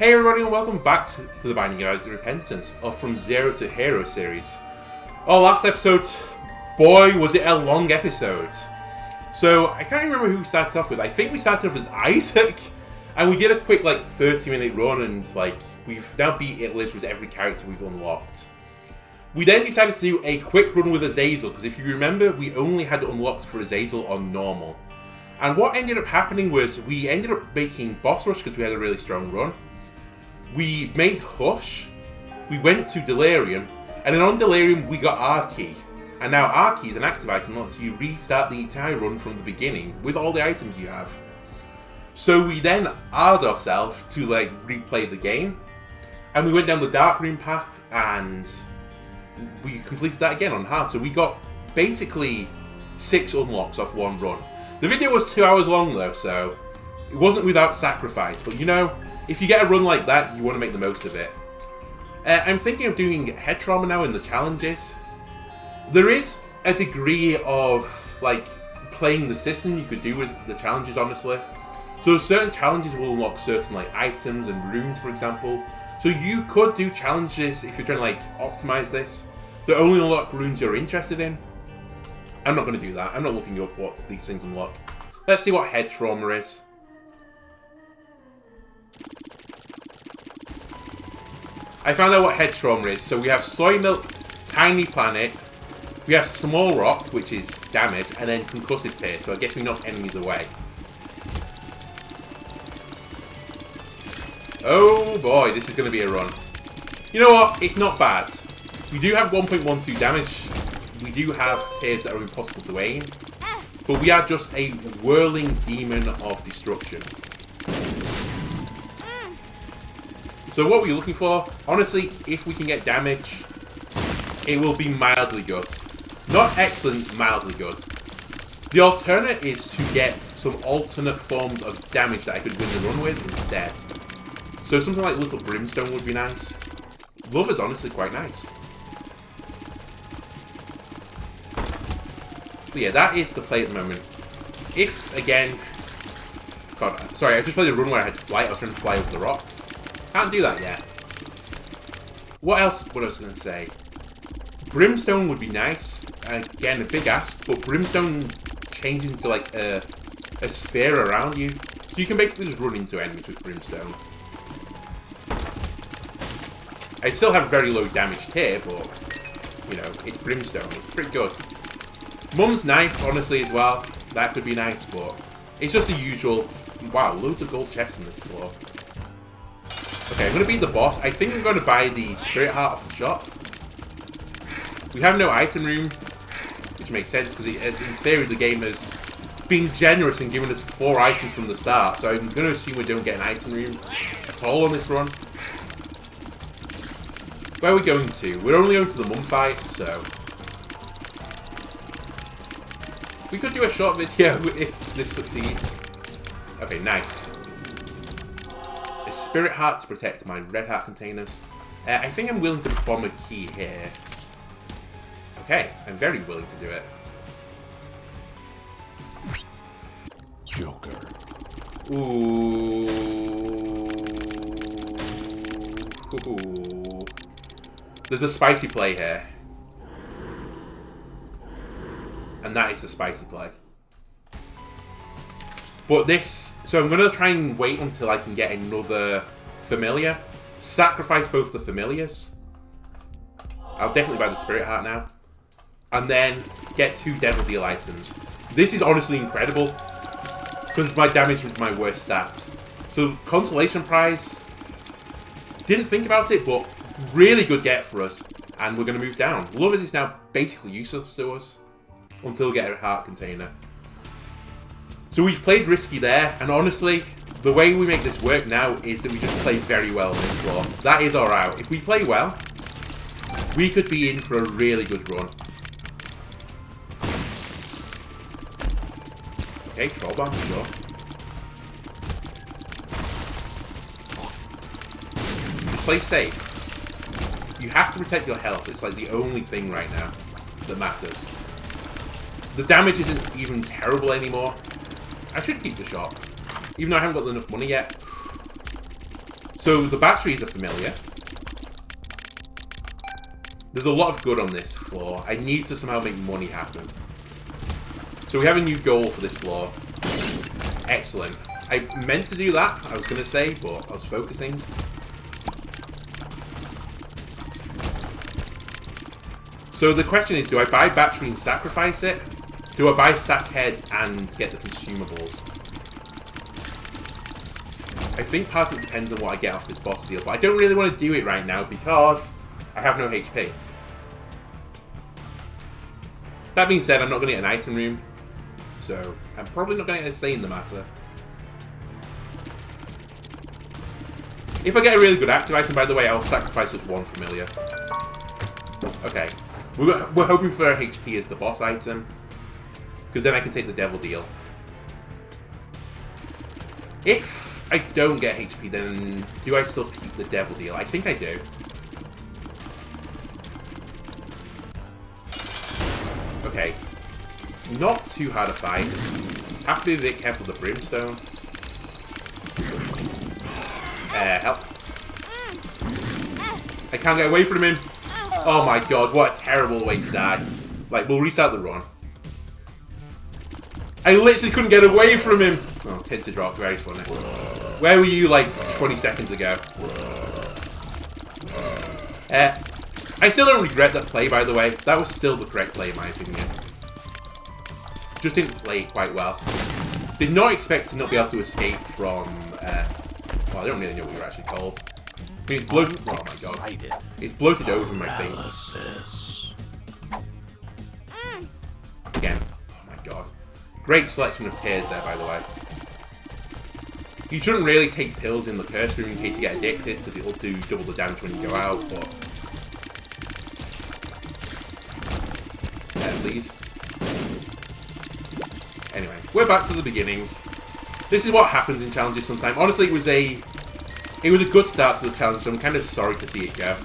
Hey everybody and welcome back to the Binding of Repentance of From Zero to Hero series. Last episode, boy was it a long episode. So, I can't remember who we started off with. I think we started off as Isaac, and we did a quick 30-minute run and we've now beat It-Liz with every character we've unlocked. We then decided to do a quick run with Azazel, because if you remember, we only had unlocked for Azazel on normal. And what ended up happening was we ended up making Boss Rush because we had a really strong run. We made Hush, we went to Delirium, and then on Delirium we got Archie. And now Archie is an active item, lets you restart the entire run from the beginning with all the items you have. So we then R'd ourselves to replay the game, and we went down the Dark Room path and we completed that again on hard. So we got basically 6 unlocks off one run. The video was 2 hours long though, so it wasn't without sacrifice, but you know, if you get a run like that, you want to make the most of it. I'm thinking of doing head trauma now in the challenges. There is a degree of playing the system you could do with the challenges, honestly. So certain challenges will unlock certain items and runes, for example. So you could do challenges if you're trying to optimize this that only unlock runes you're interested in. I'm not going to do that. I'm not looking up what these things unlock. Let's see what head trauma is. I found out what head trauma is. So we have soy milk, tiny planet, we have small rock, which is damage, and then concussive tear, so I guess we knock enemies away. Oh boy, this is going to be a run. You know what? It's not bad. We do have 1.12 damage. We do have tears that are impossible to aim, but we are just a whirling demon of destruction. So what were you looking for? Honestly, if we can get damage, it will be mildly good. Not excellent, mildly good. The alternate is to get some alternate forms of damage that I could win the run with instead. So something like Little Brimstone would be nice. Love is honestly quite nice. But yeah, that is the play at the moment. If, again... God, sorry, I just played a run where I had to fly. I was trying to fly over the rocks. Can't do that yet. What else was I was going to say? Brimstone would be nice. Again, a big ask, but Brimstone changes into a sphere around you. So you can basically just run into enemies with Brimstone. I still have very low damage here, but, you know, it's Brimstone. It's pretty good. Mum's Knife, honestly, as well. That could be nice, but it's just the usual. Wow, loads of gold chests on this floor. Okay, I'm going to beat the boss. I think I'm going to buy the Spirit Heart off the shop. We have no item room, which makes sense because in theory the game has been generous and given us 4 items from the start. So I'm going to assume we don't get an item room at all on this run. Where are we going to? We're only going to the mum fight, so... We could do a short video if this succeeds. Okay, nice. A Spirit Heart to protect my Red Heart containers. I think I'm willing to bomb a key here. Okay, I'm very willing to do it. Joker. Ooh. There's a spicy play here. And that is the spicy play. But this... So I'm going to try and wait until I can get another familiar. Sacrifice both the familiars. I'll definitely buy the Spirit Heart now. And then get 2 Devil Deal items. This is honestly incredible. Because my damage is my worst stat. So Consolation Prize. Didn't think about it, but really good get for us. And we're going to move down. Lovers is now basically useless to us. Until we get a heart container. So we've played risky there, and honestly, the way we make this work now is that we just play very well on this floor. That is our out. If we play well, we could be in for a really good run. Okay, Troll Bomb, sure. Just play safe. You have to protect your health. It's the only thing right now that matters. The damage isn't even terrible anymore. I should keep the shop. Even though I haven't got enough money yet. So the batteries are familiar. There's a lot of good on this floor. I need to somehow make money happen. So we have a new goal for this floor. Excellent. I meant to do that, I was going to say, but I was focusing. So the question is, do I buy battery and sacrifice it? Do I buy sack head and get the consumables? I think part of it depends on what I get off this boss deal, but I don't really want to do it right now because I have no HP. That being said, I'm not going to get an item room, so I'm probably not going to get a say in the matter. If I get a really good active item, by the way, I'll sacrifice just one familiar. Okay. We're hoping for HP as the boss item, because then I can take the devil deal. If I don't get HP, then do I still keep the devil deal? I think I do. Okay. Not too hard a fight. Have to be a bit careful with the brimstone. Help. I can't get away from him. Oh my god, what a terrible way to die. Like, we'll restart the run. I literally couldn't get away from him. Oh, tinted drop, very funny. Where were you, like, 20 seconds ago? I still don't regret that play, by the way. That was still the correct play, in my opinion. Just didn't play it quite well. Did not expect to not be able to escape from, well, I don't really know what you're actually called. I mean, it's bloated. Oh my god. It's bloated over my face. Again. Oh my god. Great selection of tears there, by the way. You shouldn't really take pills in the curse room in case you get addicted, because it'll do double the damage when you go out, but... please. Anyway, we're back to the beginning. This is what happens in challenges sometimes. Honestly, it was a good start to the challenge, so I'm kind of sorry to see it go.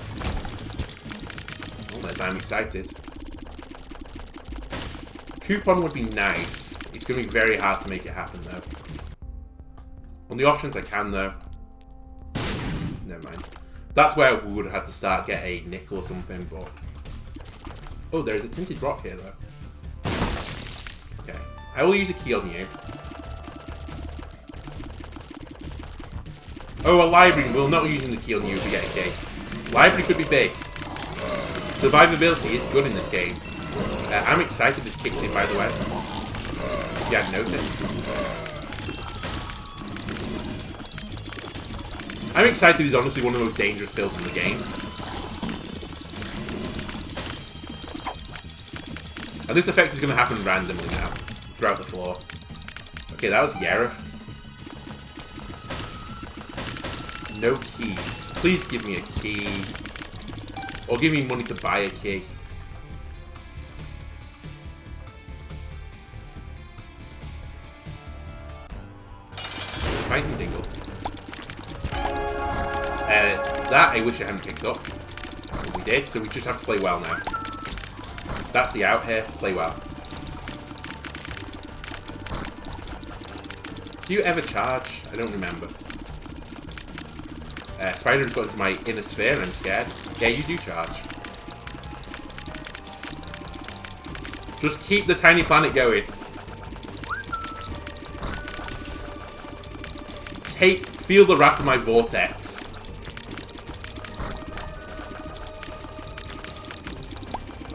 Oh, I'm excited. Coupon would be nice. It's going to be very hard to make it happen, though. On the off chance I can, though. Never mind. That's where we would have had to start, get a nickel or something, but... Oh, there's a tinted rock here, though. Okay. I will use a key on you. Oh, a library. We're not using the key on you if we get a key. Library could be big. Survivability is good in this game. I'm excited this kicks in, by the way. If you hadn't noticed. I'm excited he's honestly one of the most dangerous pills in the game. And this effect is going to happen randomly now, throughout the floor. Okay, that was Yara. No keys. Please give me a key. Or give me money to buy a key. Fighting Dingle. That I wish I hadn't picked up. But we did, so we just have to play well now. That's the out here. Play well. Do you ever charge? I don't remember. Spider's got into my inner sphere and I'm scared. Yeah, you do charge. Just keep the tiny planet going. Feel the wrath of my vortex.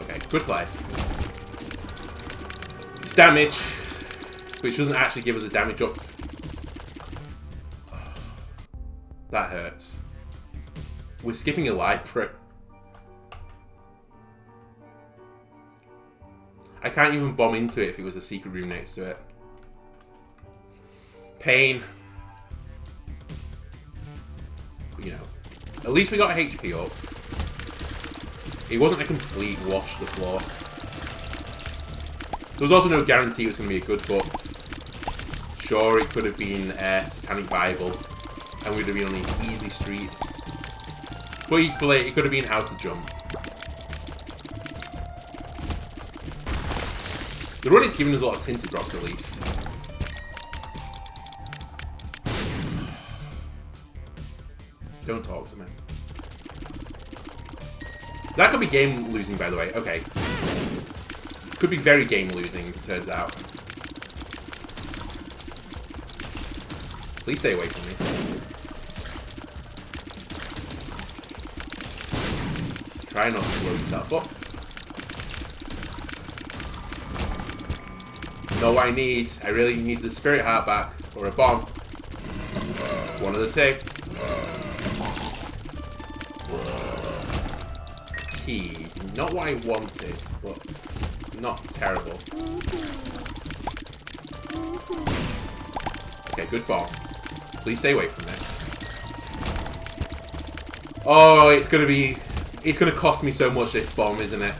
Okay, good play. It's damage, which doesn't actually give us a damage up. That hurts. We're skipping a life for it. I can't even bomb into it if it was a secret room next to it. Pain. But, you know, at least we got HP up. It wasn't a complete wash the floor. There was also no guarantee it was going to be a good book. Sure, it could have been a Satanic Bible, and we'd have been on the easy street. But equally, it could have been How to Jump. The run is giving us a lot of tinted drops, at least. Don't talk to me. That could be game losing, by the way. Okay. Could be very game losing, turns out. Please stay away from me. Try not to blow yourself up. Know what I need? I really need the spirit heart back. Or a bomb. One of the two. Key. Not what I wanted, but not terrible. Okay, good bomb. Please stay away from it. Oh, it's gonna cost me so much, this bomb, isn't it?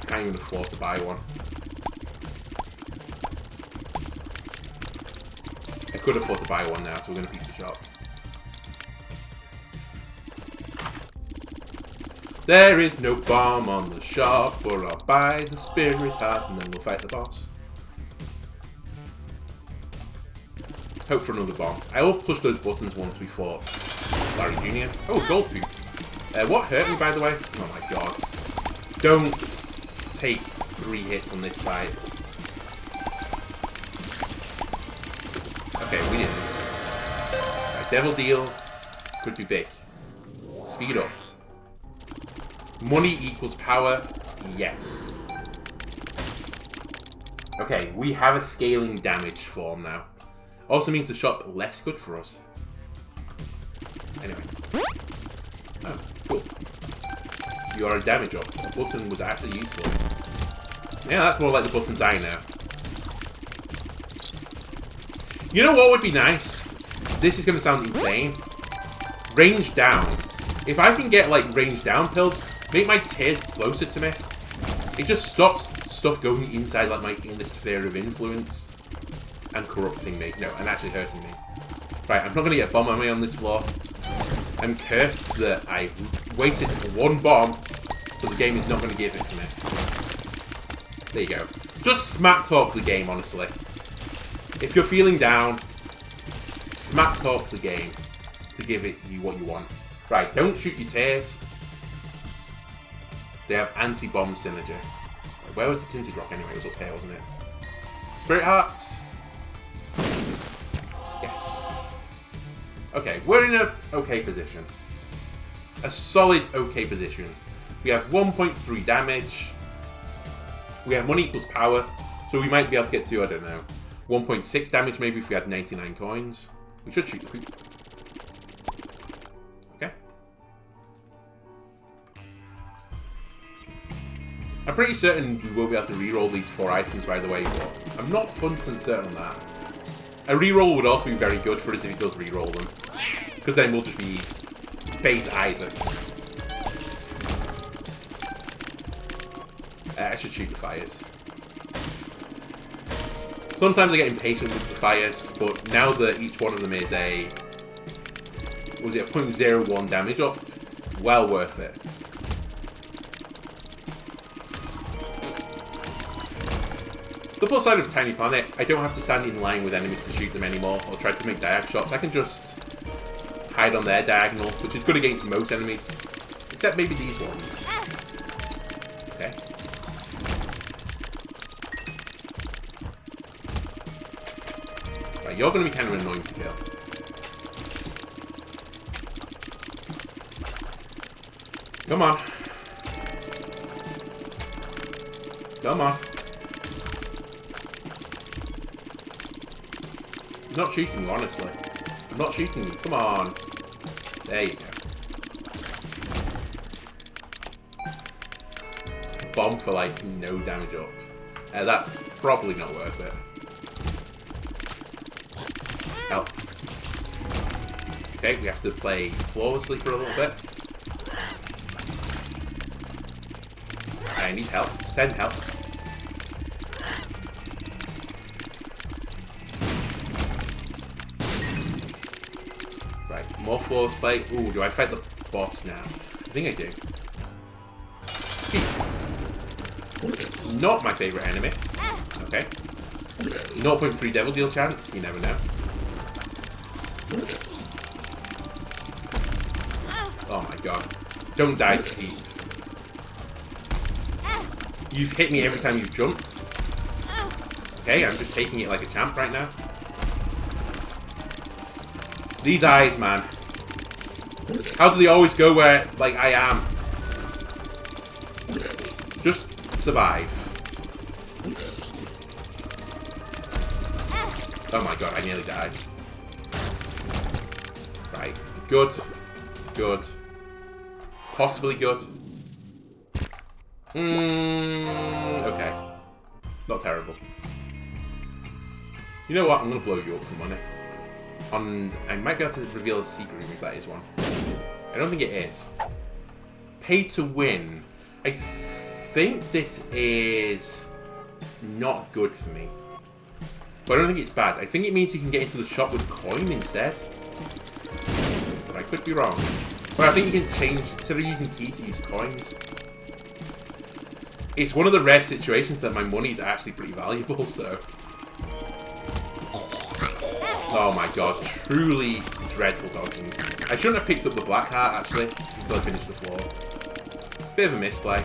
Can't even afford to buy one. I could afford to buy one now, so we're gonna beat the shop. There is no bomb on the shop, but I'll buy the spirit heart and then we'll fight the boss. Hope for another bomb. I will push those buttons once we fought Larry Jr. Oh, gold poop. What hurt me, by the way? Oh my god. Don't take 3 hits on this fight. Okay, we did it. Right, Devil Deal could be big. Speed up. Money equals power. Yes. Okay, we have a scaling damage form now. Also means the shop less good for us. Anyway. Oh, cool. You are a damage up. A button was actually useful. Yeah, that's more like the buttons I know. You know what would be nice? This is going to sound insane. Range down. If I can get, like, range down pills, make my tears closer to me. It just stops stuff going inside, like, my inner sphere of influence. And corrupting me. No, and actually hurting me. Right, I'm not going to get a bomb on me on this floor. I'm cursed that I've waited for one bomb, so the game is not going to give it to me. There you go. Just smack talk the game, honestly. If you're feeling down, smack talk the game to give it you what you want. Right, don't shoot your tears. They have anti-bomb synergy. Right, where was the tinted rock anyway? It was up here, wasn't it? Spirit hearts. Yes. Okay, we're in an okay position. A solid okay position. We have 1.3 damage. We have money equals power. So we might be able to get to, I don't know, 1.6 damage maybe if we had 99 coins. We should shoot the poop. Okay. I'm pretty certain we will be able to reroll these 4 items, by the way, but I'm not 100% certain on that. A reroll would also be very good for us if it does reroll them. Because then we'll just be base Isaac. I should shoot the fires. Sometimes I get impatient with the fires, but now that each one of them is a... was it a 0.01 damage up? Well worth it. The plus side of Tiny Planet, I don't have to stand in line with enemies to shoot them anymore, or try to make diag shots. I can just hide on their diagonal, which is good against most enemies. Except maybe these ones. Okay. Right, you're going to be kind of annoying to kill. Come on. Come on. I'm not shooting you, honestly. I'm not shooting you. Come on. There you go. Bomb for, like, no damage up. That's probably not worth it. Help. Okay, we have to play flawlessly for a little bit. I need help. Send help. Right, more flawless play. Ooh, do I fight the boss now? I think I do. Not my favourite enemy. Okay. 0.3 Devil Deal chance. You never know. Oh my god. Don't die, Pete. You've hit me every time you've jumped. Okay, I'm just taking it like a champ right now. These eyes, man. How do they always go where, like, I am? Just survive. Oh my god, I nearly died. Right. Good. Good. Possibly good. Okay. Not terrible. You know what? I'm going to blow you up for money. And I might be able to reveal a secret room if that is one. I don't think it is. Pay to win. I think this is not good for me. But I don't think it's bad. I think it means you can get into the shop with coin instead. But I could be wrong. But I think you can change, instead of using keys, to use coins. It's one of the rare situations that my money is actually pretty valuable, so... Oh my god, truly dreadful dodging. I shouldn't have picked up the black heart, actually, until I finished the floor. Bit of a misplay.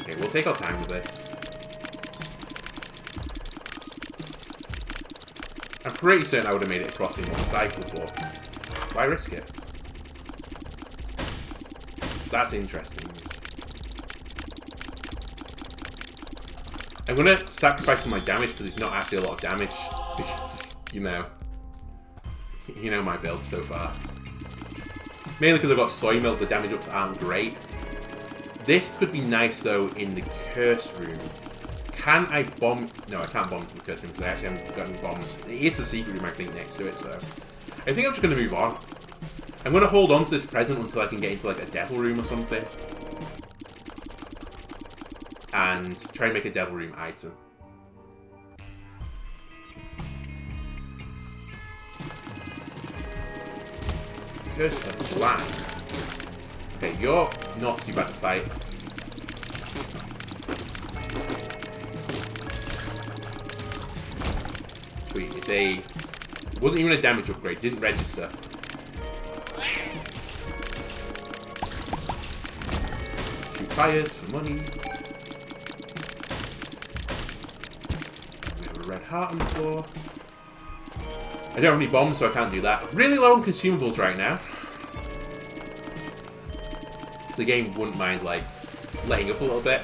Okay, we'll take our time with this. I'm pretty certain I would have made it across in one cycle, but why risk it? That's interesting. I'm going to sacrifice some of my damage because it's not actually a lot of damage. Because, you know my build so far. Mainly because I've got soy milk, the damage ups aren't great. This could be nice though in the curse room. Can I bomb? No, I can't bomb into the curse room because I actually haven't got any bombs. It is the secret room I think next to it, so I think I'm just going to move on. I'm going to hold on to this present until I can get into like a devil room or something. And try and make a devil room item. Just a blind. Okay, you're not too bad to fight. Sweet, it's a... It wasn't even a damage upgrade, didn't register. Shoot fires for money. Red heart on the floor. I don't have any bombs, so I can't do that. Really low on consumables right now. The game wouldn't mind, like, letting up a little bit.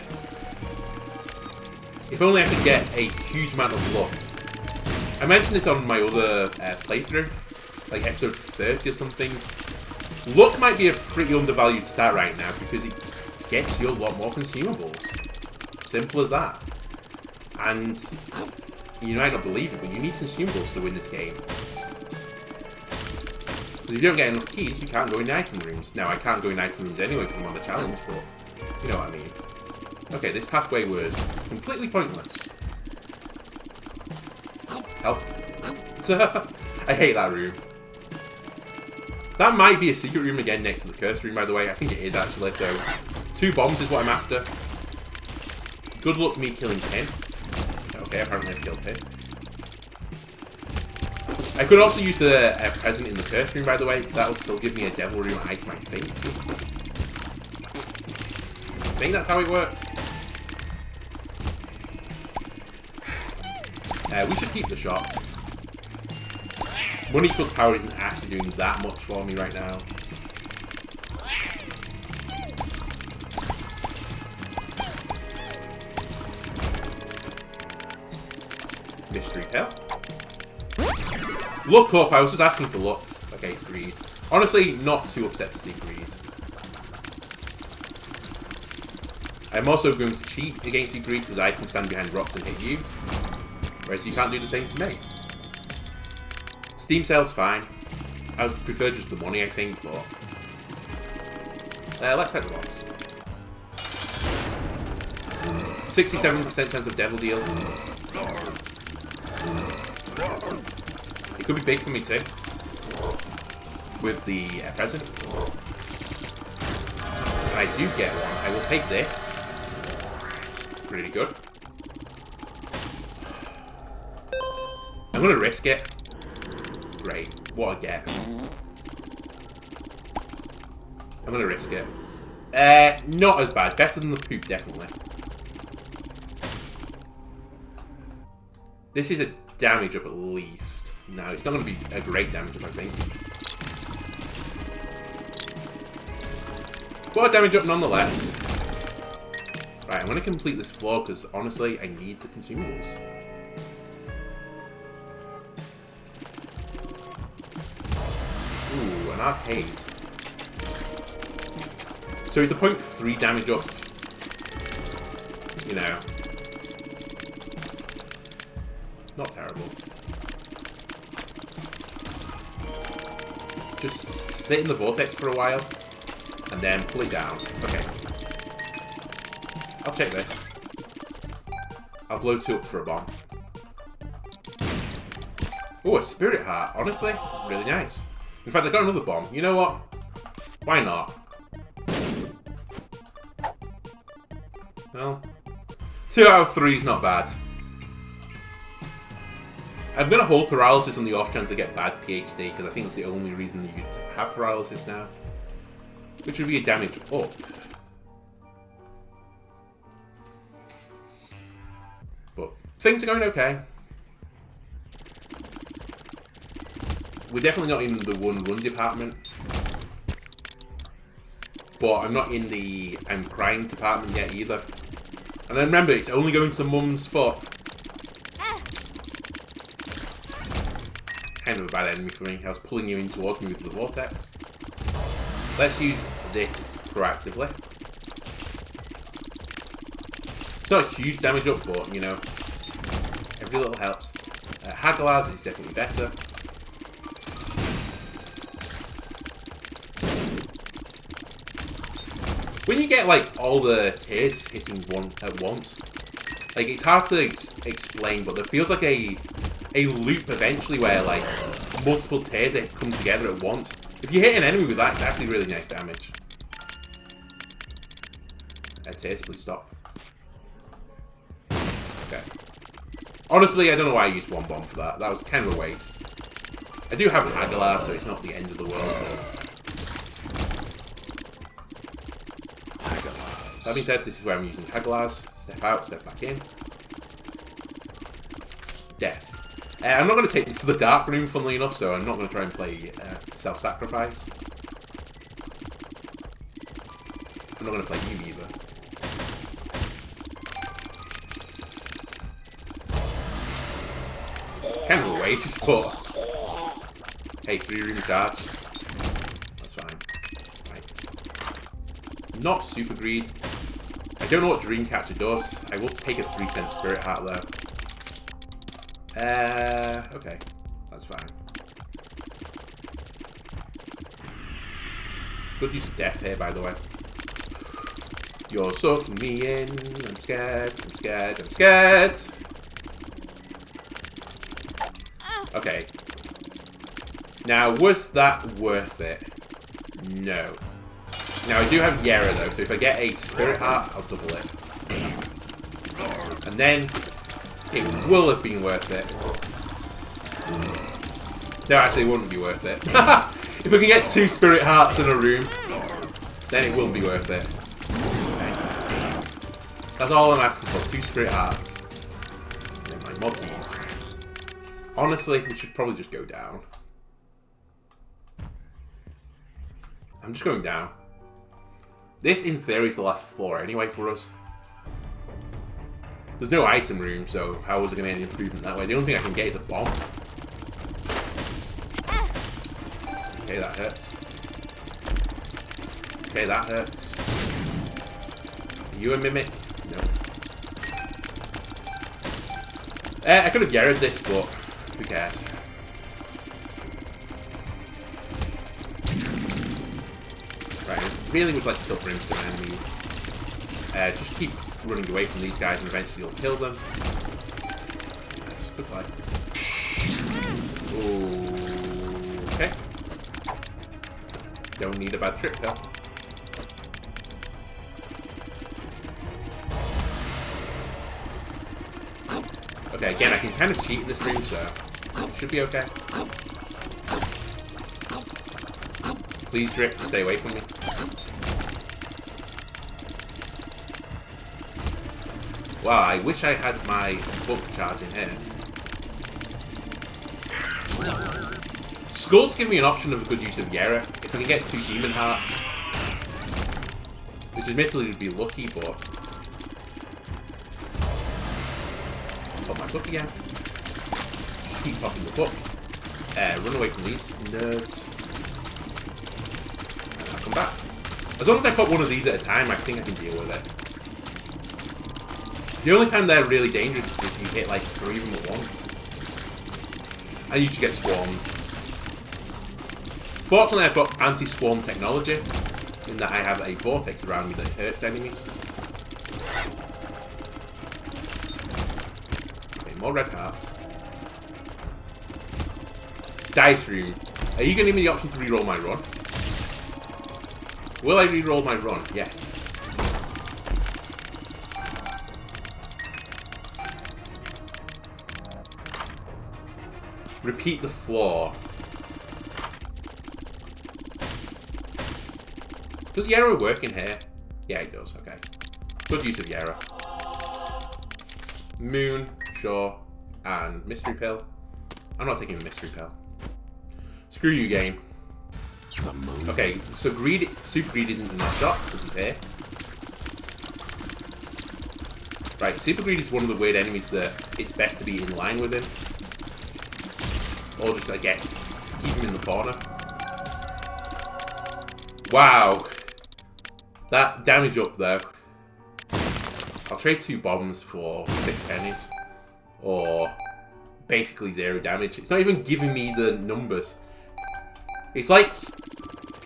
If only I could get a huge amount of luck. I mentioned this on my other playthrough, like episode 30 or something. Luck might be a pretty undervalued stat right now because it gets you a lot more consumables. Simple as that. And you might not believe it, but you need consumables to win this game. Because if you don't get enough keys, you can't go in item rooms. Now, I can't go in item rooms anyway because I'm on the challenge, but you know what I mean. Okay, this pathway was completely pointless. Help. I hate that room. That might be a secret room again next to the curse room, by the way. I think it is, actually, so 2 bombs is what I'm after. Good luck me killing Pin. Okay, apparently I've killed Pin. I could also use the present in the curse room, by the way. That'll still give me a devil room item, I think. I think that's how it works. We should keep the shop. Money plus power isn't actually doing that much for me right now. Mystery pill. Look up, I was just asking for luck. Okay, it's greed. Honestly, not too upset to see greed. I'm also going to cheat against you, greed, because I can stand behind rocks and hit you. Whereas you can't do the same to me. Steam sale's fine. I would prefer just the money, I think, but... let's take the boss. 67% chance of devil deal. It could be big for me too. With the present. And I do get one. I will take this. Really good. I'm I'm gonna risk it. Great. What a get. I'm gonna risk it. Not as bad. Better than the poop, definitely. This is a damage up at least. No, it's not gonna be a great damage up, I think. But a damage up nonetheless. Right, I'm gonna complete this floor because honestly, I need the consumables. Ooh, an arcade. So it's a 0.3 damage up. You know. Not terrible. Just sit in the vortex for a while. And then pull it down. Okay. I'll check this. I'll blow 2 up for a bomb. Oh, a spirit heart. Honestly, really nice. In fact, I got another bomb. You know what? Why not? Well, 2 out of 3 is not bad. I'm going to hold paralysis on the off chance I get bad PhD, because I think it's the only reason that you'd have paralysis now. Which would be a damage up. But things are going okay. We're definitely not in the one-run department. But I'm not in the I'm crying department yet either. And then remember, it's only going to Mum's foot. Kind of a bad enemy for me. I was pulling you in towards me with the vortex. Let's use this proactively. It's not a huge damage up, but, you know, every little helps. Hagalaz is definitely better. When you get, like, all the tears hitting one at once, like, it's hard to explain, but there feels like a loop eventually where, like, multiple tears come together at once. If you hit an enemy with that, it's actually really nice damage. Tears, please stop. Okay. Honestly, I don't know why I used 1 bomb for that. That was kind of a waste. I do have Hagalaz, so it's not the end of the world. Hagalaz. That being said, this is where I'm using Hagalaz. Step out, step back in. Death. I'm not going to take this to the dark room, funnily enough, so I'm not going to try and play self-sacrifice. I'm not going to play you either. Kind of a waste, but hey, 3-room charge. That's fine. Right. Not super greed. I don't know what Dreamcatcher does. I will take a 3-cent Spirit Heart though. Okay. That's fine. Good use of death here, by the way. You're sucking me in. I'm scared. I'm scared. I'm scared. Okay. Now, was that worth it? No. Now, I do have Yera, though, so if I get a Spirit Heart, I'll double it. And then, it will have been worth it. No, actually, it wouldn't be worth it. If I can get 2 Spirit Hearts in a room, then it will be worth it. Okay. That's all I'm asking for, 2 Spirit Hearts. And then my mod keys. Honestly, we should probably just go down. I'm just going down. This, in theory, is the last floor anyway for us. There's no item room, so how was I going to get any improvement that way? The only thing I can get is a bomb. Okay, that hurts. Okay, that hurts. Are you a mimic? No. I could have Yera'd this, but who cares? Right, I really would like to kill Brimstone enemies. Just keep running away from these guys and eventually you'll kill them. Nice, good play. Ooh, okay. Don't need a bad trick though. Okay, again, I can kind of cheat in this room, so Should be okay. Please, Drip, stay away from me. Wow, I wish I had my book charge in here. Skulls give me an option of a good use of Yera. If I can get 2 Demon Hearts. Which admittedly would be lucky, but... Pop my book again. Keep popping the book. Run away from these nerds. And I'll come back. As long as I pop one of these at a time, I think I can deal with it. The only time they're really dangerous is if you hit like 3 of them at once. And you just get swarmed. Fortunately, I've got anti-swarm technology, in that I have a vortex around me that hurts enemies. Okay, more red hearts. Dice room. Are you going to give me the option to reroll my run? Will I reroll my run? Yes. Repeat the floor. Does Yera work in here? Yeah, it does. Okay. Good use of Yera. Moon, sure. And Mystery Pill. I'm not taking a Mystery Pill. Screw you, game. Okay, so Super Greed isn't in our shop because he's here. Right, Super Greed is one of the weird enemies that it's best to be in line with him. Or just, I guess, keep him in the corner. Wow. That damage up there. I'll trade 2 bombs for 6 pennies. Or basically 0 damage. It's not even giving me the numbers. It's like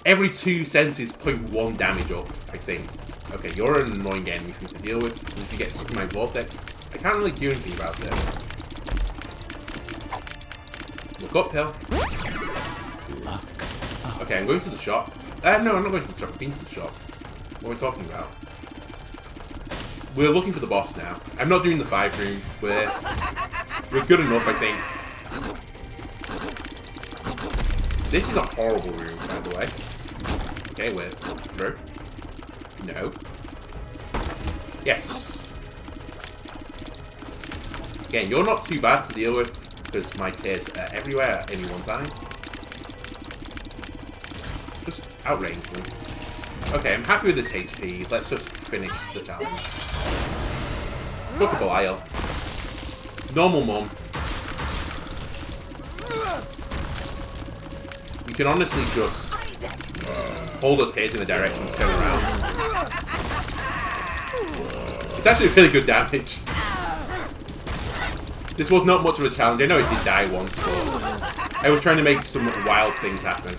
every 2 cents is 0.1 damage up, I think. Okay, you're an annoying enemy for me to deal with. If you get stuck in my vortex, I can't really do anything about it. Look up, Pill. Okay, I'm going to the shop. No, I'm not going to the shop. I've been to the shop. What are we talking about? We're looking for the boss now. I'm not doing the 5 room. We're good enough, I think. This is a horrible room, by the way. Okay, we're through. No. Yes. Again, you're not too bad to deal with because my tears are everywhere at any one time. Just outrange them. Okay, I'm happy with this HP. Let's just finish the challenge. Look at Belial. Normal mum. You can honestly just hold her tears in a direction and turn around. It's actually really good damage. This was not much of a challenge. I know it did die once, but I was trying to make some wild things happen.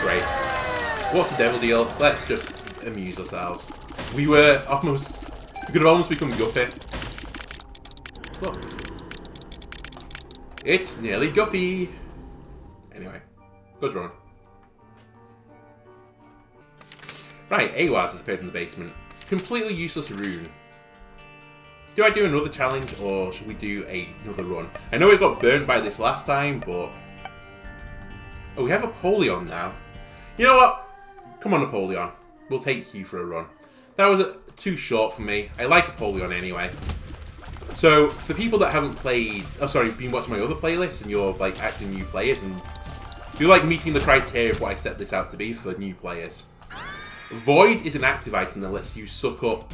Great. What's the devil deal? Let's just amuse ourselves. We could have almost become Guppy. Look. It's nearly Guppy. Anyway, good run. Right, Awaz has appeared in the basement. Completely useless rune. Do I do another challenge or should we do another run? I know we got burned by this last time, but... Oh, we have Apollyon now. You know what? Come on, Apollyon. We'll take you for a run. That was too short for me. I like Apollyon anyway. So, for people that haven't played... Oh, sorry, been watching my other playlists and you're, like, actually new players and you're, like, meeting the criteria of what I set this out to be for new players. Void is an active item that lets you suck up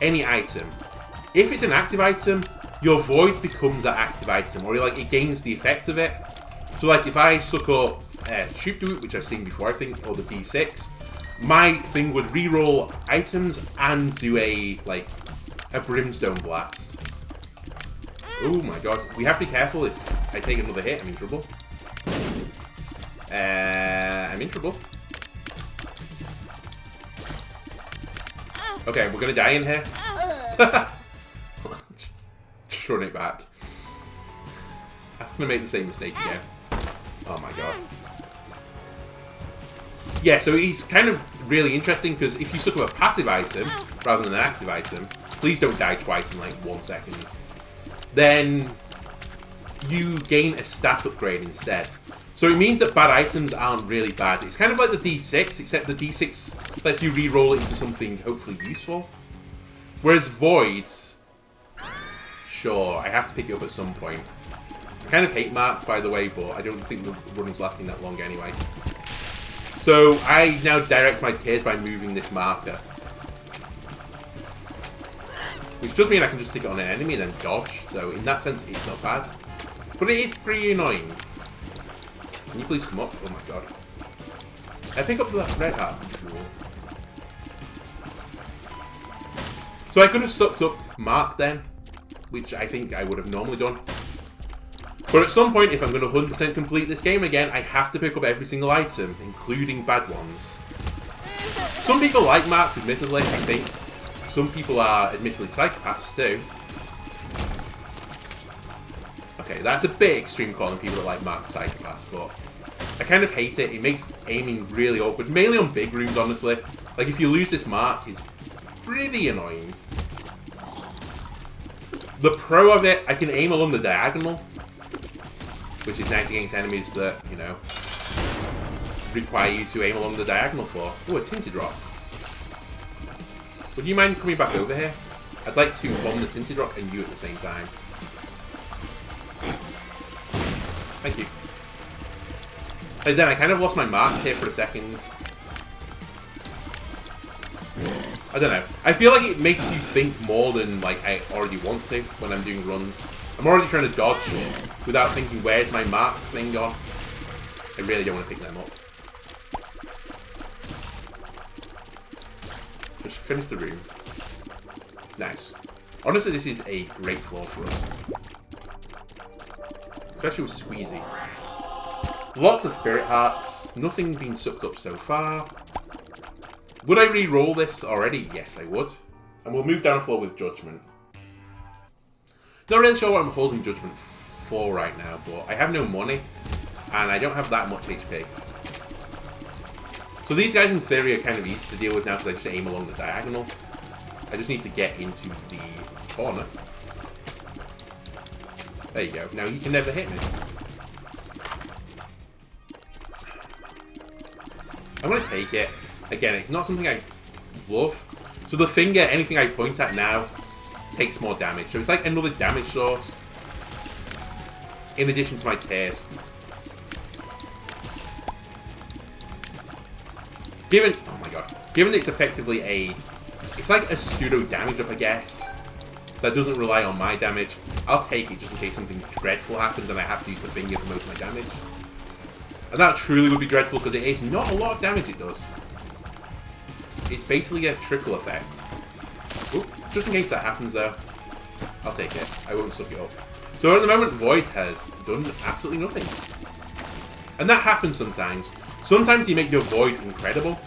any item. If it's an active item, your Void becomes that active item, or like it gains the effect of it. So like if I suck up Shoop Do It, which I've seen before I think, or the D6, my thing would reroll items and do a Brimstone Blast. Oh my god. We have to be careful if I take another hit, I'm in trouble. I'm in trouble. Okay, we're gonna die in here. Just run it back. I'm gonna make the same mistake again. Oh my god. Yeah, so he's kind of really interesting because if you suck up a passive item rather than an active item, please don't die twice in like 1 second. Then you gain a stat upgrade instead. So it means that bad items aren't really bad. It's kind of like the D6, except the D6 lets you re-roll it into something hopefully useful. Whereas Voids, sure, I have to pick it up at some point. I kind of hate marks, by the way, but I don't think the running's lasting that long anyway. So I now direct my tears by moving this marker. Which does mean I can just stick it on an enemy and then dodge, so in that sense it's not bad. But it is pretty annoying. Can you please come up? Oh my god. I pick up that red heart. Cool. So I could have sucked up Mark then, which I think I would have normally done. But at some point, if I'm going to 100% complete this game again, I have to pick up every single item, including bad ones. Some people like marks, admittedly, I think. Some people are admittedly psychopaths too. Okay, that's a bit extreme calling people that like marks psychopaths, but I kind of hate it. It makes aiming really awkward, mainly on big rooms, honestly. Like, if you lose this mark, it's pretty annoying. The pro of it, I can aim along the diagonal, which is nice against enemies that, you know, require you to aim along the diagonal for. Oh, a tinted rock. Would you mind coming back over here? I'd like to bomb the tinted rock and you at the same time. Thank you. And then I kind of lost my mark here for a second. I don't know. I feel like it makes you think more than like I already want to when I'm doing runs. I'm already trying to dodge without thinking, where's my mark thing gone? I really don't want to pick them up. Just finish the room. Nice. Honestly, this is a great floor for us. Especially with Squeezy. Lots of Spirit Hearts. Nothing being sucked up so far. Would I re-roll this already? Yes, I would. And we'll move down a floor with Judgment. Not really sure what I'm holding Judgment for right now, but I have no money. And I don't have that much HP. So these guys in theory are kind of easy to deal with now because I just aim along the diagonal. I just need to get into the corner. There you go. Now you can never hit me. I'm going to take it. Again, it's not something I love. So the finger, anything I point at now, takes more damage. So it's like another damage source. In addition to my taste. Given, oh my god. Given it's effectively it's like a pseudo damage up, I guess. That doesn't rely on my damage. I'll take it just in case something dreadful happens and I have to use the finger for most of my damage. And that truly would be dreadful because it is not a lot of damage it does. It's basically a trickle effect. Oop, just in case that happens though, I'll take it. I won't suck it up. So at the moment, Void has done absolutely nothing. And that happens sometimes. Sometimes you make your Void incredible.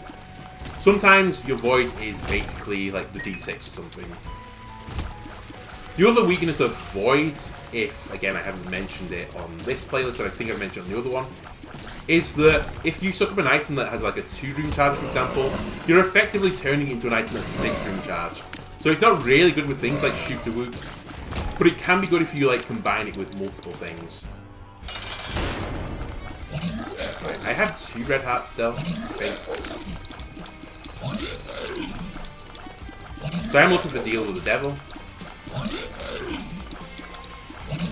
Sometimes your Void is basically like the D6 or something. The other weakness of Void, if, again, I haven't mentioned it on this playlist, but I think I've mentioned on the other one, is that if you suck up an item that has like a 2-room charge, for example, you're effectively turning it into an item that's a 6-room charge. So it's not really good with things like Shoot the Whoop, but it can be good if you like combine it with multiple things. Right, I have 2 red hearts still, I think. So I'm looking for deal with the devil.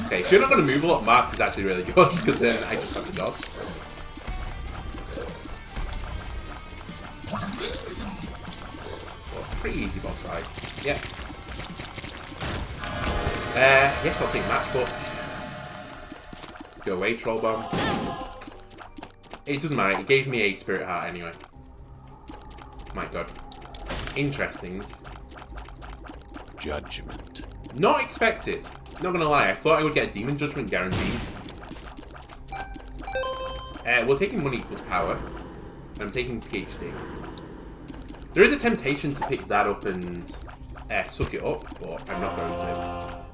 Okay, if you're not going to move a lot, Mark is actually really good, because then I just have to dodge. Well, pretty easy boss fight. Yeah. Yes, I'll take Matchbook. Go away, Troll Bomb. It doesn't matter, it gave me a Spirit Heart anyway. My god. Interesting. Judgment. Not expected. Not gonna lie, I thought I would get a Demon Judgment guaranteed. We're taking money equals power. I'm taking PhD. There is a temptation to pick that up and suck it up, but I'm not going to.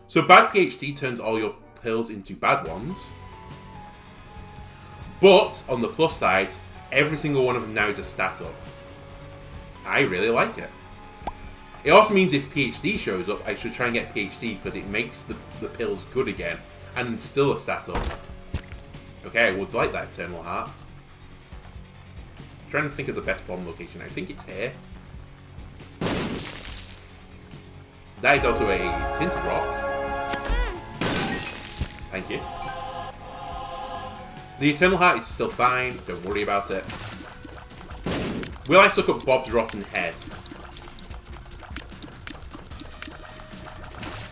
So bad PhD turns all your pills into bad ones. But, on the plus side, every single one of them now is a stat up. I really like it. It also means if PhD shows up, I should try and get PhD because it makes the pills good again and still a stat up. Okay, I would like that Eternal Heart. I'm trying to think of the best bomb location. I think it's here. That is also a Tinted Rock. Thank you. The Eternal Heart is still fine. Don't worry about it. Will I suck up Bob's rotten head?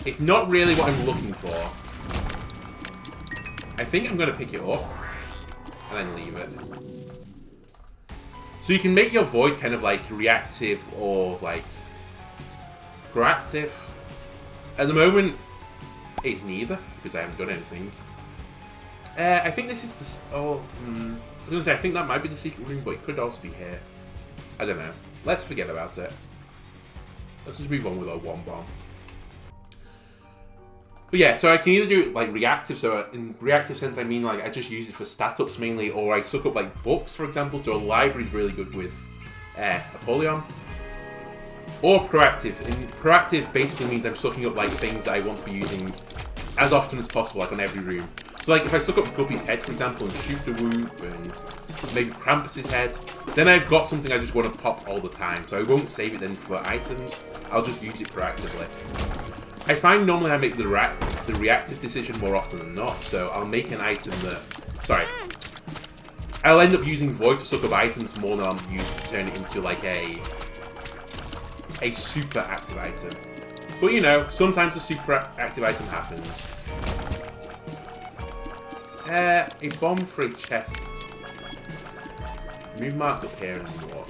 It's not really what I'm looking for. I think I'm going to pick it up and then leave it. So you can make your void kind of like reactive or like proactive. At the moment, it's neither because I haven't done anything. I think this is the... Oh, I was going to say, I think that might be the secret room, but it could also be here. I don't know. Let's forget about it. Let's just move on with our one bomb. But yeah, so I can either do it like reactive, so in reactive sense I mean like I just use it for stat ups mainly, or I suck up like books, for example, so a library is really good with Apollyon. Or proactive. And proactive basically means I'm sucking up like things that I want to be using as often as possible, like on every room. So like if I suck up Guppy's head, for example, and shoot the whoop, and maybe Krampus's head, then I've got something I just want to pop all the time, so I won't save it then for items, I'll just use it proactively. I find normally I make the reactive decision more often than not, so I'll make an item that... Sorry. I'll end up using Void to suck up items more than I'll use to turn it into like a super active item. But you know, sometimes a super active item happens. A bomb for a chest. Move marked up here and walk.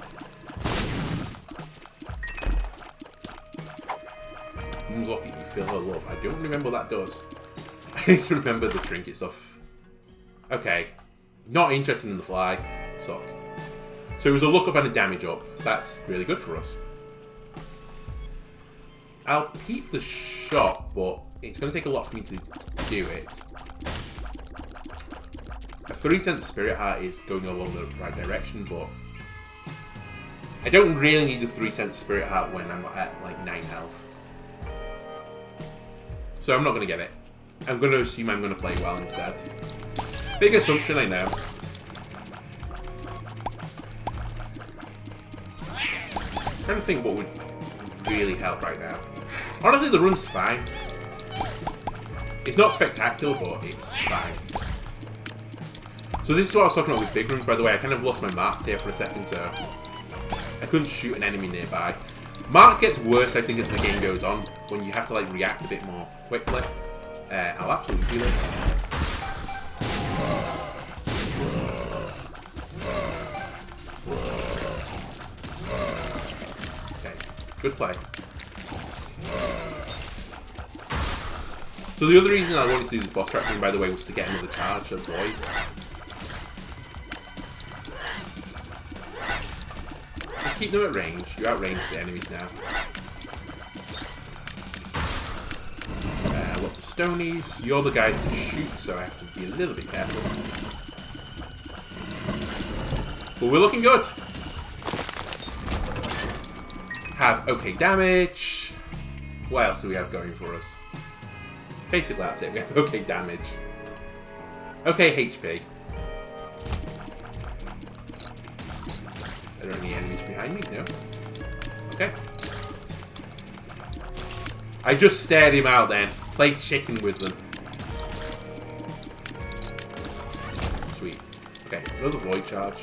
Mum's lucky you feel her love. I don't remember what that does. I need to remember the trinket stuff. Okay. Not interested in the flag. Suck. So it was a look up and a damage up. That's really good for us. I'll peep the shot, but it's going to take a lot for me to do it. A 3-cent Spirit Heart is going along the right direction, but I don't really need a 3-cent Spirit Heart when I'm at like 9 health. So I'm not going to get it. I'm going to assume I'm going to play well instead. Big assumption, I know. I'm trying to think what would really help right now. Honestly, the run's fine. It's not spectacular, but it's fine. So this is what I was talking about with big runs, by the way. I kind of lost my mark here for a second, so I couldn't shoot an enemy nearby. Mark gets worse, I think, as the game goes on, when you have to like react a bit more quickly. I'll absolutely do this. Okay, good play. So the other reason I wanted to do this boss trap thing, by the way, was to get another charge of Void. Just keep them at range. You outrange the enemies now. Lots of stonies. You're the guys to shoot, so I have to be a little bit careful. But we're looking good. Have okay damage. What else do we have going for us? Basically, that's it. We have okay damage. Okay HP. Are there any enemies behind me? No. Okay. I just stared him out then. Played chicken with them. Sweet. Okay, another void charge.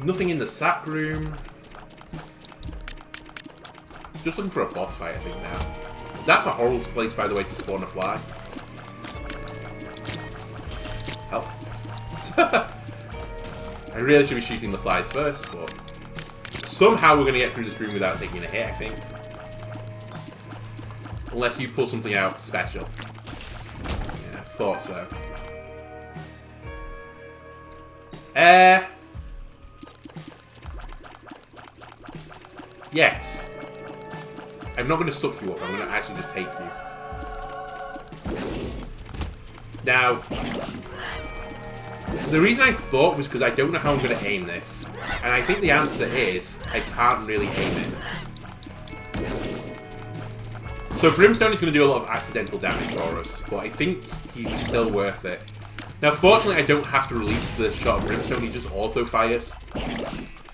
Nothing in the sack room. Just looking for a boss fight, I think, now. That's a horrible place, by the way, to spawn a fly. Help. I really should be shooting the flies first, but somehow we're going to get through this room without taking a hit, I think. Unless you pull something out special. Yeah, thought so. Yes. I'm not going to suck you up, I'm going to actually just take you. Now, the reason I thought was because I don't know how I'm going to aim this. And I think the answer is, I can't really aim it. So Brimstone is going to do a lot of accidental damage for us, but I think he was still worth it. Now, fortunately, I don't have to release the shot of Brimstone, he just auto-fires.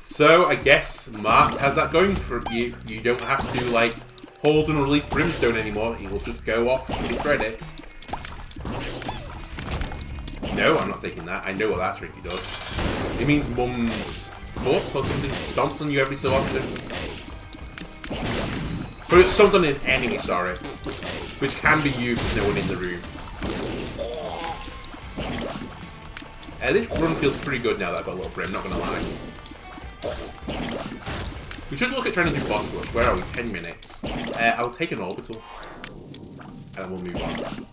So, I guess Mark has that going for you. You don't have to, like, hold and release Brimstone anymore. He will just go off when it's ready. No, I'm not taking that. I know what that trinket does. It means Mum's foot or something stomps on you every so often. But it stomps on an enemy, sorry. Which can be used with no one in the room. This run feels pretty good now that I've got a little Brim, not gonna lie. We should look at trying to do boss rush. Where are we? 10 minutes. I'll take an orbital. And then we'll move on.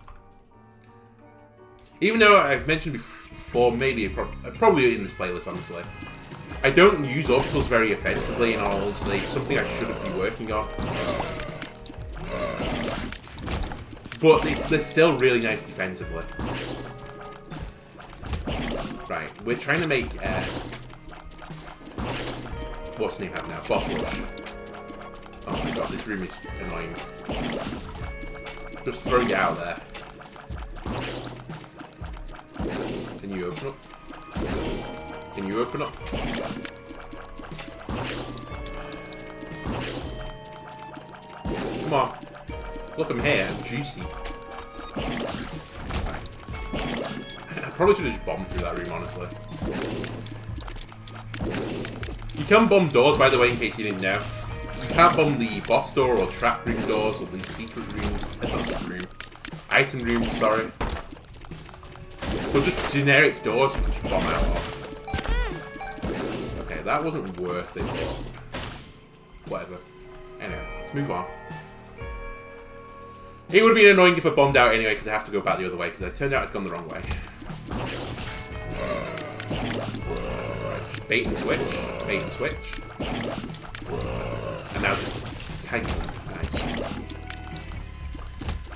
Even though I've mentioned before, maybe probably in this playlist, honestly, I don't use orbitals very effectively, in all honesty. It's something I shouldn't be working on. But they're still really nice defensively. Right, we're trying to make, what's the name have now? Boss rush. Oh my god, this room is annoying. Just throwing it out there. Can you open up? Can you open up? Come on. Look, I'm here. I'm juicy. I probably should have just bombed through that room, honestly. You can bomb doors, by the way, in case you didn't know. You can't bomb the boss door or trap room doors or the secret rooms. Not secret room. Item rooms, sorry. But just generic doors you can just bomb out of. Okay, that wasn't worth it, but whatever. Anyway, let's move on. It would have been annoying if I bombed out anyway, because I have to go back the other way, because I turned out I'd gone the wrong way. Right, bait and switch, bait and switch. And now just tank. Nice.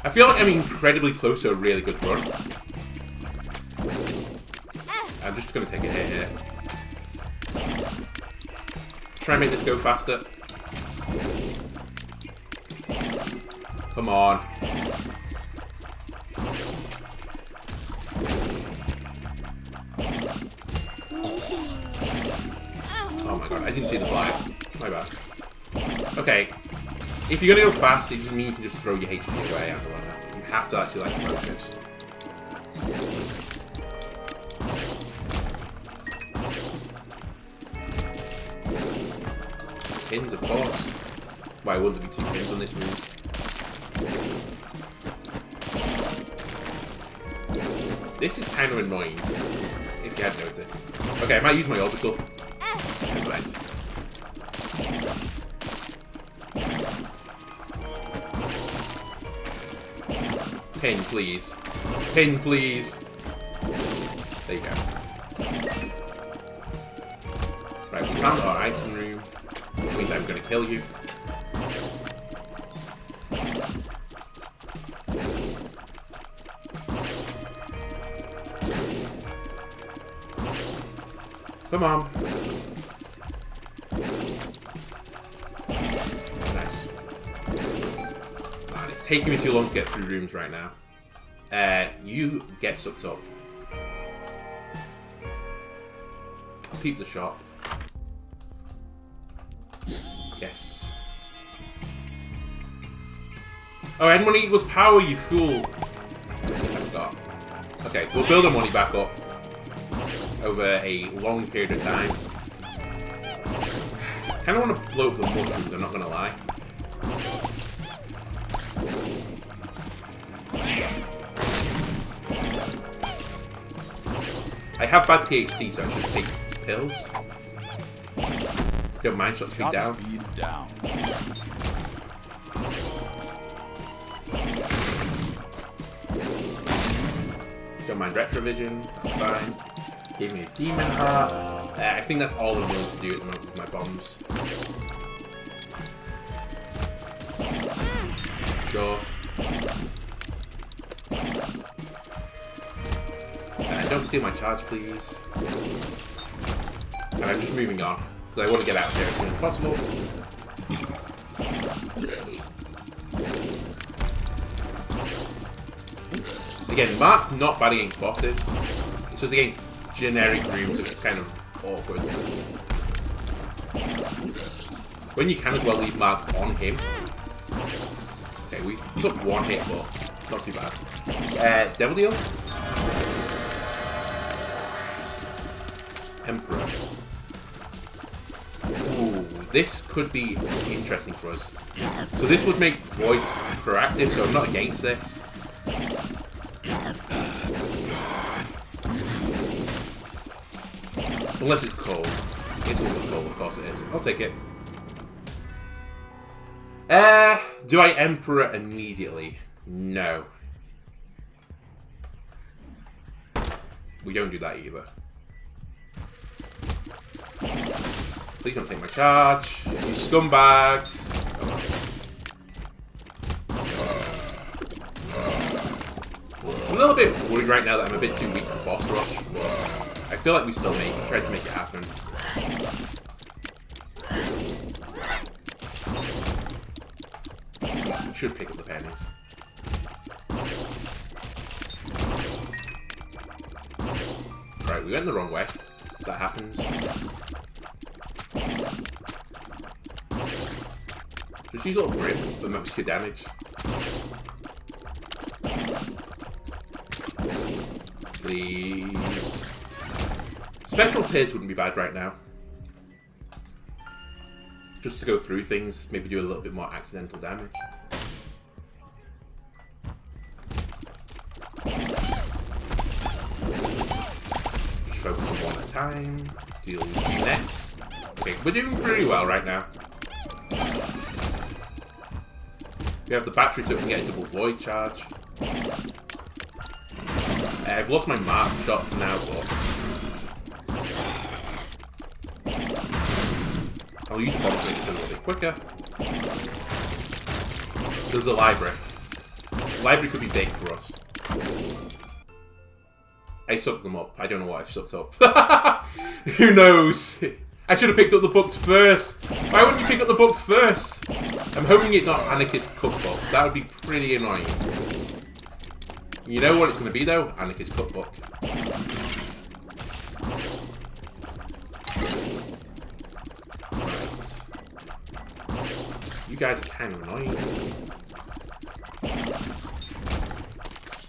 I feel like I'm incredibly close to a really good run. I'm just going to take a hit here. Try and make this go faster. Come on. Oh my god, I didn't see the fly. My bad. Okay. If you're gonna go fast, it doesn't mean you can just throw your HP away after that. You have to actually, like, focus. Pins, of course. Why wouldn't there be 2 pins on this room? This is kind of annoying, if you hadn't noticed. Okay, I might use my orbital. Never mind. Pin, please. Pin, please. There you go. Right, we found our item room. Which means I'm going to kill you. Come on. Nice. Man, it's taking me too long to get through rooms right now. You get sucked up. I'll keep the shop. Yes. Oh, and money equals power, you fool. I forgot. Okay, we'll build our money back up over a long period of time. I kind of want to blow up the mushrooms, I'm not going to lie. I have bad PhD, so I should take pills. Don't mind, shot speed down. Don't mind retrovision, that's fine. Gave me a demon heart. I think that's all I'm willing to do at the moment with my bombs. Sure. Don't steal my charge, please. And I'm just moving on, because I want to get out of here as soon as possible. Again, Mark's not bad against bosses. It's just against generic rooms and it's kind of awkward. When you can as well leave Mark on him. Okay, we took one hit, but it's not too bad. Devil Deal? Emperor. Ooh, this could be interesting for us. So this would make Void proactive, so I'm not against this. Unless it's cold. It's a little cold, of course it is. I'll take it. Do I Emperor immediately? No. We don't do that either. Please don't take my charge. You scumbags. I'm a little bit worried right now that I'm a bit too weak for boss rush. I feel like we still try to make it happen. Should pick up the pennies. Right, we went the wrong way. That happens. Just use a little grip for most of your damage. Please. Spectral Tears wouldn't be bad right now. Just to go through things, maybe do a little bit more accidental damage. Focus on one at a time. Deal with you next. Okay, we're doing pretty well right now. We have the battery so we can get a double void charge. I've lost my mark shot for now, but I'll use a bomb to make it a little bit quicker. There's the library. The library could be big for us. I sucked them up. I don't know what I've sucked up. Who knows? I should have picked up the books first. Why wouldn't you pick up the books first? I'm hoping it's not Anarchist Cookbook. That would be pretty annoying. You know what it's going to be though? Anarchist Cookbook. Right. You guys are kind of annoying.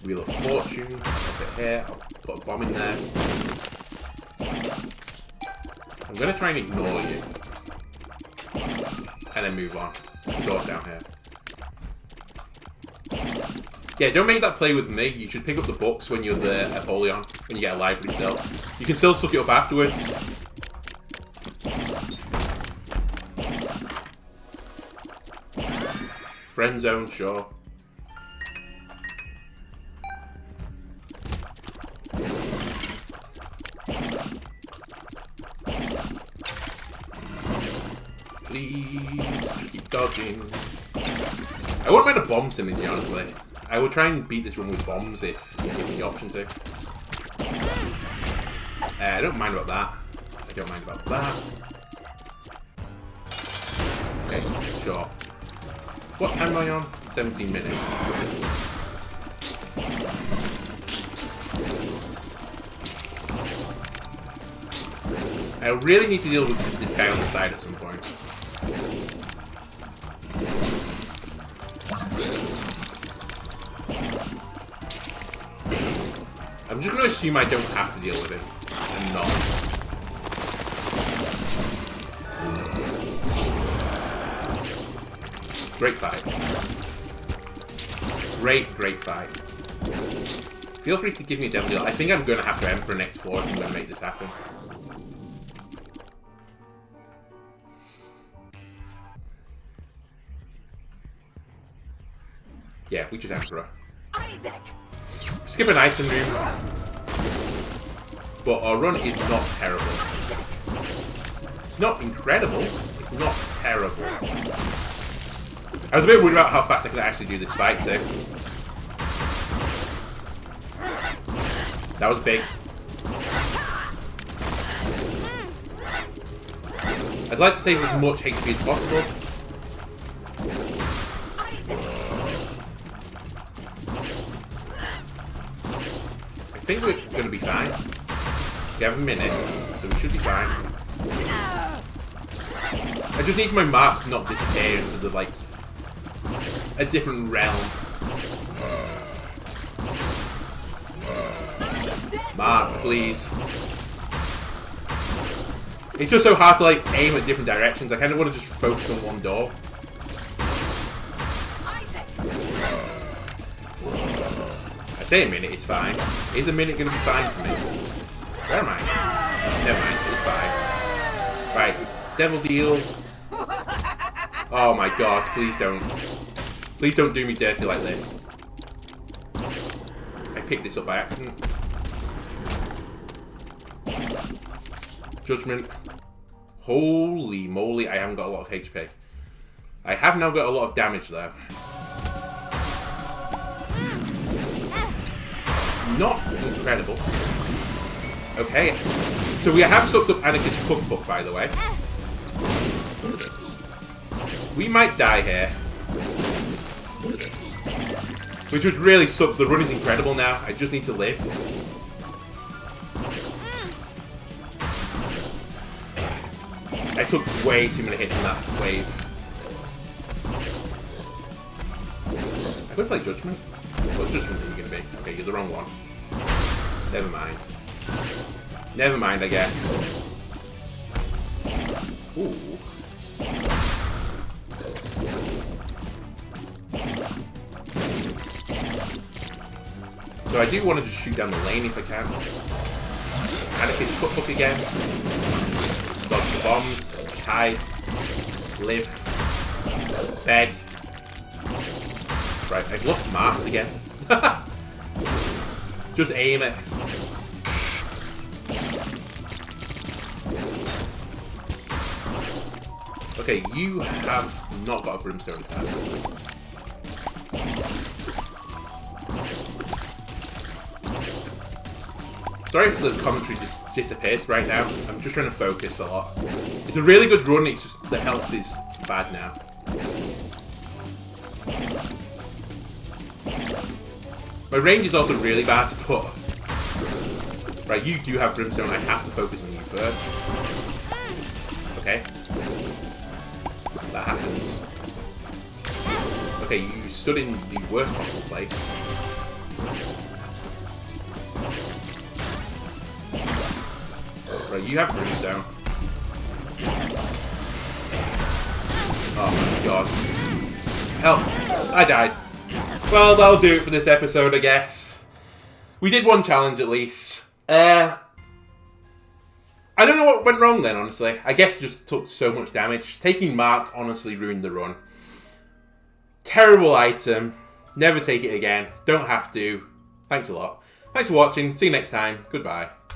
Wheel of Fortune. Up here. I'll put a bomb in there. I'm going to try and ignore you. And then move on. The door's down here. Yeah, don't make that play with me. You should pick up the books when you're the Apollyon. When you get a library still. You can still suck it up afterwards. Friend zone, sure. Please, keep dodging. I wouldn't mind a bomb synergy, honestly. I would try and beat this one with bombs if you give me the option to. I don't mind about that. I don't mind about that. Okay, sure. What time am I on? 17 minutes. I really need to deal with this guy on the side at some point. I'm just going to assume I don't have to deal with it. I'm not. Great fight. Great fight. Feel free to give me a devil deal. I think I'm going to have to Emperor next floor if I'm going to make this happen. Yeah, we just Emperor. Isaac. Skip an item room. But our run is not terrible. It's not incredible. It's not terrible. I was a bit worried about how fast I could actually do this fight too. That was big. I'd like to save as much HP as possible. think we're going to be fine. We have a minute, so we should be fine. I just need my mark to not disappear into the, like, a different realm. Mark, please. It's just so hard to, like, aim at different directions. I kind of want to just focus on one door. I say a minute, it's fine. Is a minute going to be fine for me? Where am I? Never mind, it's fine. Right, devil deal. Oh my god, please don't. Please don't do me dirty like this. I picked this up by accident. Judgment. Holy moly, I haven't got a lot of HP. I have now got a lot of damage though. Not incredible. Okay. So we have sucked up Anarchist Cookbook, by the way. We might die here. Which would really suck. The run is incredible now. I just need to live. I took way too many hits in that wave. I'm going to play Judgment. What Judgment are you going to be? Okay, you're the wrong one. Never mind. Never mind, I guess. Ooh. So I do want to just shoot down the lane if I can. Anarchist Cookbook again. Dodge the bombs. Hide. Live. Beg. Right, I've lost Mark again. Just aim it. Okay, you have not got a brimstone attack. Sorry if the commentary just disappears right now. I'm just trying to focus a lot. It's a really good run, it's just the health is bad now. My range is also really bad, but... Right, you do have brimstone, I have to focus on you first. Okay. That happens. Okay, you stood in the worst possible place. Right, you have brimstone. Oh my god. Help! I died. Well, that'll do it for this episode, I guess. We did one challenge at least. I don't know what went wrong then, honestly. I guess it just took so much damage. Taking Marked honestly ruined the run. Terrible item. Never take it again. Don't have to. Thanks a lot. Thanks for watching. See you next time. Goodbye.